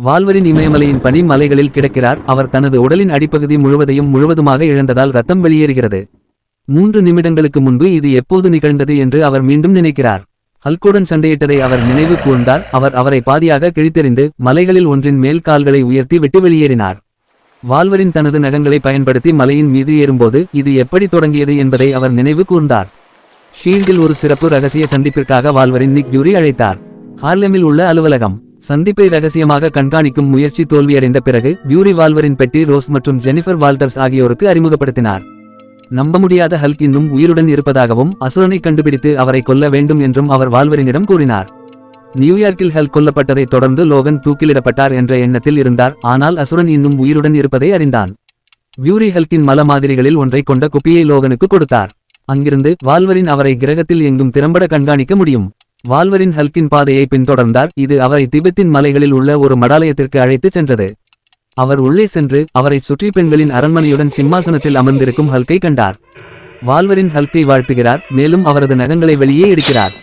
Wolverine இமயமலையின் பனி மலைகளில் கிடக்கிறார். அவர் தனது உடலின் அடிப்பகுதி முழுவதுமாக இழந்ததால் ரத்தம் வெளியேறுகிறது. 3 நிமிடங்களுக்கு முன்பு இது எப்போது நிகழ்ந்தது என்று அவர் மீண்டும் நினைக்கிறார். ஹல்குடன் சண்டையிட்டதை அவர் நினைவு கூர்ந்தார். அவரை பாதியாக கிழித்தெறிந்து மலைகளில் ஒன்றின் மேல் கால்களை உயர்த்தி விட்டு வெளியேறினார். வால்வரின் தனது நகங்களை பயன்படுத்தி மலையின் மீது ஏறும்போது இது எப்படி தொடங்கியது என்பதை அவர் நினைவு கூர்ந்தார். ஷீல்டில் ஒரு சிறப்பு ரகசிய சந்திப்பிற்காக வால்வரின் நிக் ஃபியூரி அழைத்தார். ஹார்லெமில் உள்ள அலுவலகம். சந்திப்பை ரகசியமாக கண்காணிக்கும் முயற்சி தோல்வியடைந்த பிறகு ஃபியூரி வால்வரின் பெட்டி ரோஸ் மற்றும் ஜெனிஃபர் வால்டர்ஸ் ஆகியோருக்கு அறிமுகப்படுத்தினார். நம்ப முடியாத ஹல்க் இன்னும் உயிருடன் இருப்பதாகவும் அசுரனை கண்டுபிடித்து அவரை கொல்ல வேண்டும் என்றும் அவர் வால்வரினிடம் கூறினார். நியூயார்க்கில் ஹல்க் கொல்லப்பட்டதைத் தொடர்ந்து லோகன் தூக்கிலிடப்பட்டார் என்ற எண்ணத்தில் இருந்தார். ஆனால் அசுரன் இன்னும் உயிருடன் இருப்பதை அறிந்தான். ஃபியூரி ஹல்கின் மல மாதிரிகளில் ஒன்றை கொண்ட குப்பியை லோகனுக்கு கொடுத்தார். அங்கிருந்து வால்வரின் அவரை கிரகத்தில் எங்கும் திறம்பட கண்காணிக்க முடியும். வால்வரின் ஹல்கின் பாதையை பின்தொடர்ந்தார். இது அவரை திபெத்தின் மலைகளில் உள்ள ஒரு மடாலயத்திற்கு அழைத்துச் சென்றது. அவர் உள்ளே சென்று அவரைச் சுற்றி பெண்களின் அரண்மனையுடன் சிம்மாசனத்தில் அமர்ந்திருக்கும் ஹல்கை கண்டார். வால்வரின் ஹல்கை வாழ்த்துகிறார். மேலும் அவரது நகங்களை வெளியே எடுக்கிறார்.